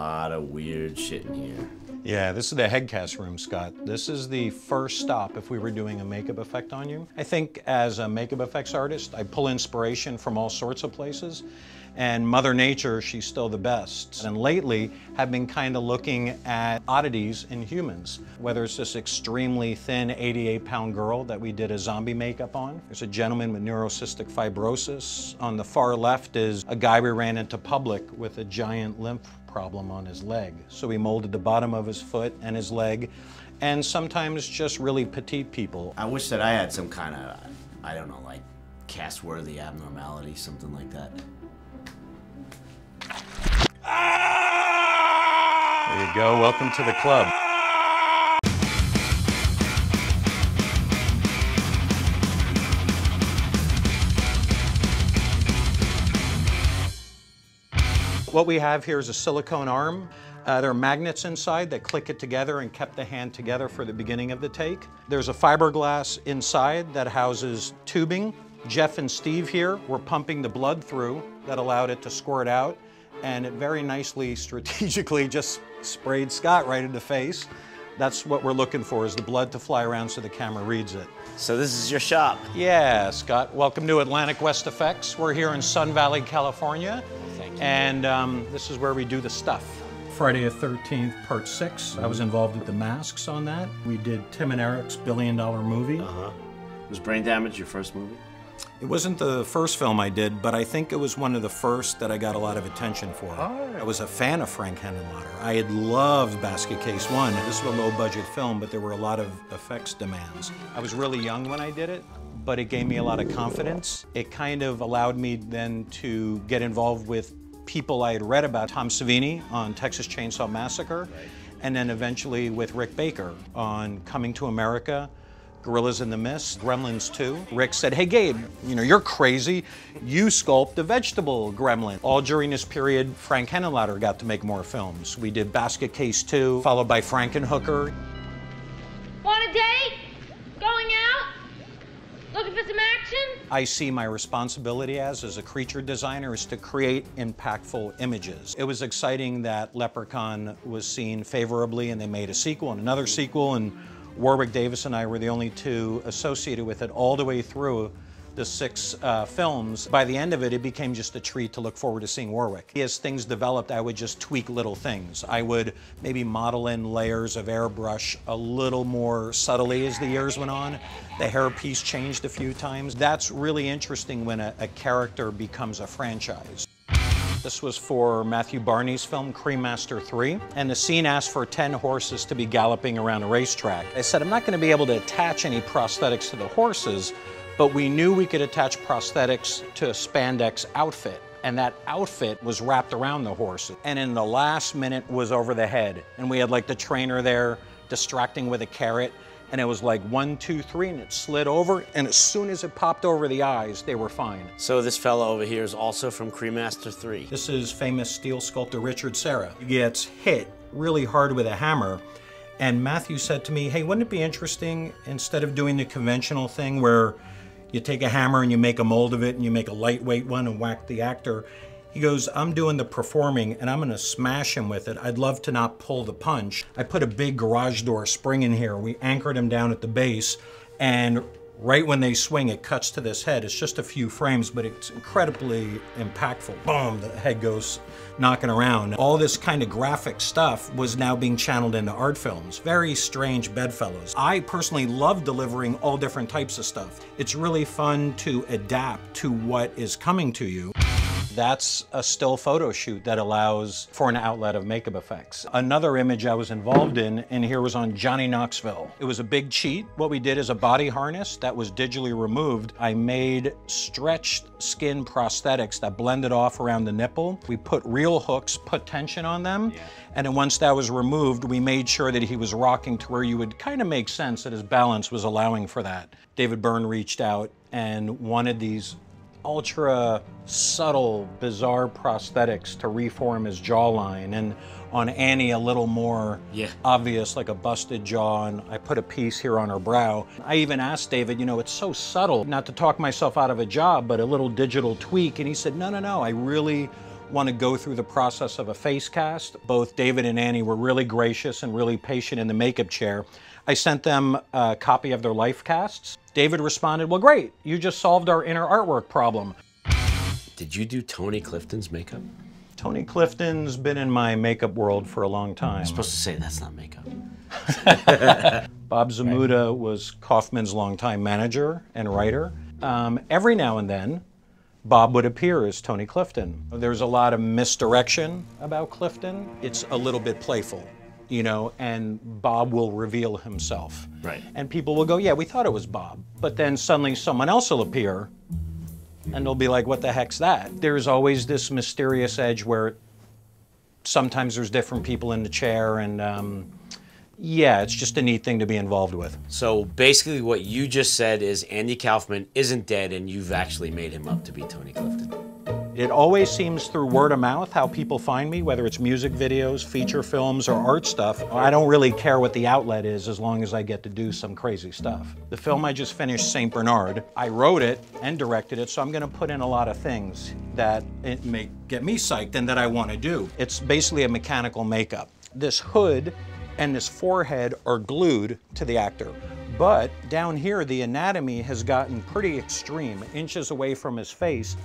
lot of weird shit in here. Yeah, this is the headcast room, Scott. This is the first stop if we were doing a makeup effect on you. I think as a makeup effects artist, I pull inspiration from all sorts of places. And Mother Nature, she's still the best. And lately, have been kind of looking at oddities in humans. Whether it's this extremely thin 88-pound girl that we did a zombie makeup on. There's a gentleman with neurocystic fibrosis. On the far left is a guy we ran into public with a giant lymph problem on his leg. So we molded the bottom of his foot and his leg, and sometimes just really petite people. I wish that I had some kind of, I don't know, like cast-worthy abnormality, something like that. There you go, welcome to the club. What we have here is a silicone arm. There are magnets inside that click it together and kept the hand together for the beginning of the take. There's a fiberglass inside that houses tubing. Jeff and Steve here were pumping the blood through that allowed it to squirt out, and it very nicely, strategically just sprayed Scott right in the face. That's what we're looking for, is the blood to fly around so the camera reads it. So this is your shop? Yeah, Scott. Welcome to Atlantic West Effects. We're here in Sun Valley, California. Thank you. And this is where we do the stuff. Friday the 13th, part 6. I was involved with the masks on that. We did Tim and Eric's $1 billion movie. Was Brain Damage your first movie? It wasn't the first film I did, but I think it was one of the first that I got a lot of attention for. I was a fan of Frankenhooker. I had loved Basket Case 1. This was a low-budget film, but there were a lot of effects demands. I was really young when I did it, but it gave me a lot of confidence. It kind of allowed me then to get involved with people I had read about. Tom Savini on Texas Chainsaw Massacre, and then eventually with Rick Baker on Coming to America, Gorillas in the Mist, Gremlins 2. Rick said, hey Gabe, you know, you're crazy. You sculpt the vegetable gremlin. All during this period, Frankenhooker got to make more films. We did Basket Case 2, followed by Frankenhooker. Want a date? Going out? Looking for some action? I see my responsibility as a creature designer is to create impactful images. It was exciting that Leprechaun was seen favorably, and they made a sequel and another sequel, and Warwick Davis and I were the only two associated with it all the way through the 6 films. By the end of it, it became just a treat to look forward to seeing Warwick. As things developed, I would just tweak little things. I would maybe model in layers of airbrush a little more subtly as the years went on. The hairpiece changed a few times. That's really interesting when a character becomes a franchise. This was for Matthew Barney's film, Cremaster 3, and the scene asked for 10 horses to be galloping around a racetrack. I said, I'm not going to be able to attach any prosthetics to the horses, but we knew we could attach prosthetics to a spandex outfit, and that outfit was wrapped around the horses. And in the last minute was over the head, and we had like the trainer there distracting with a carrot, and it was like 1, 2, 3, and it slid over, and as soon as it popped over the eyes, they were fine. So this fellow over here is also from Cremaster 3. This is famous steel sculptor Richard Serra. He gets hit really hard with a hammer, and Matthew said to me, hey, wouldn't it be interesting, instead of doing the conventional thing where you take a hammer and you make a mold of it and you make a lightweight one and whack the actor, he goes, I'm doing the performing and I'm gonna smash him with it. I'd love to not pull the punch. I put a big garage door spring in here. We anchored him down at the base, and right when they swing, it cuts to this head. It's just a few frames, but it's incredibly impactful. Boom, the head goes knocking around. All this kind of graphic stuff was now being channeled into art films. Very strange bedfellows. I personally love delivering all different types of stuff. It's really fun to adapt to what is coming to you. That's a still photo shoot that allows for an outlet of makeup effects. Another image I was involved in here was on Johnny Knoxville. It was a big cheat. What we did is a body harness that was digitally removed. I made stretched skin prosthetics that blended off around the nipple. We put real hooks, put tension on them, and then once that was removed, we made sure that he was rocking to where you would kind of make sense that his balance was allowing for that. David Byrne reached out and wanted these ultra subtle, bizarre prosthetics to reform his jawline, and on Annie a little more obvious, like a busted jaw, and I put a piece here on her brow. I even asked David, you know, it's so subtle, not to talk myself out of a job, but a little digital tweak, and he said, no, I really want to go through the process of a face cast. Both David and Annie were really gracious and really patient in the makeup chair. I sent them a copy of their life casts. David responded, well, great, you just solved our inner artwork problem. Did you do Tony Clifton's makeup? Tony Clifton's been in my makeup world for a long time. You're supposed to say that's not makeup. Bob Zamuda was Kaufman's longtime manager and writer. Every now and then, Bob would appear as Tony Clifton. There's a lot of misdirection about Clifton. It's a little bit playful, you know, and Bob will reveal himself. Right. And people will go, yeah, we thought it was Bob. But then suddenly someone else will appear, and they'll be like, what the heck's that? There's always this mysterious edge where sometimes there's different people in the chair, and yeah, it's just a neat thing to be involved with. So basically what you just said is Andy Kaufman isn't dead and you've actually made him up to be Tony Clifton. It always seems through word of mouth how people find me, whether it's music videos, feature films, or art stuff. I don't really care what the outlet is as long as I get to do some crazy stuff. The film I just finished, St. Bernard, I wrote it and directed it, so I'm gonna put in a lot of things that it may get me psyched and that I wanna do. It's basically a mechanical makeup. This hood and this forehead are glued to the actor. But down here, the anatomy has gotten pretty extreme, inches away from his face.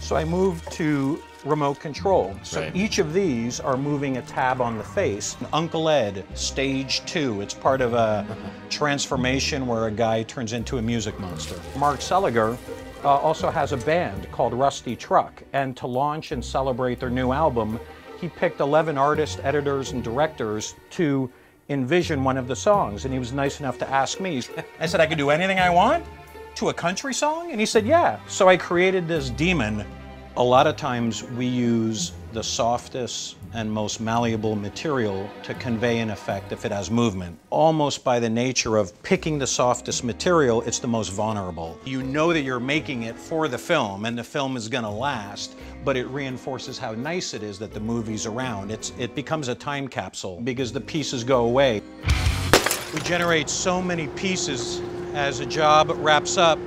So I moved to remote control. So Right. each of these are moving a tab on the face. Uncle Ed, stage 2. It's part of a transformation where a guy turns into a music monster. Mark Seliger also has a band called Rusty Truck. And to launch and celebrate their new album, he picked 11 artists, editors, and directors to envision one of the songs, and he was nice enough to ask me. I said I could do anything I want to a country song? And he said, yeah. So I created this demon. A lot of times we use the softest and most malleable material to convey an effect if it has movement. Almost by the nature of picking the softest material, it's the most vulnerable. You know that you're making it for the film and the film is gonna last, but it reinforces how nice it is that the movie's around. It becomes a time capsule because the pieces go away. We generate so many pieces as a job wraps up.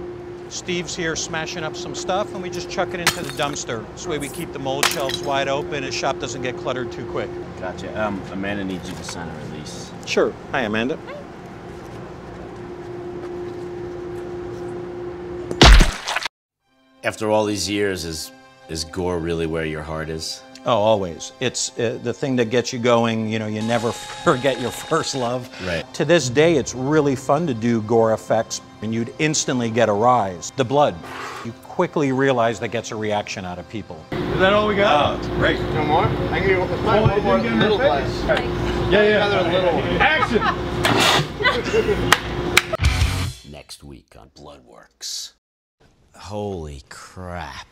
Steve's here smashing up some stuff and we just chuck it into the dumpster. This way we keep the mold shelves wide open, his shop doesn't get cluttered too quick. Gotcha. Amanda needs you to sign a release. Sure. Hi, Amanda. After all these years, is gore really where your heart is? Oh, always. It's the thing that gets you going. You know, you never forget your first love. Right. To this day, it's really fun to do gore effects, and you'd instantly get a rise. The blood. You quickly realize that gets a reaction out of people. Is that all we got? Oh, great. No more? I can get a little more little glass. Yeah. Action! Next week on Bloodworks. Holy crap.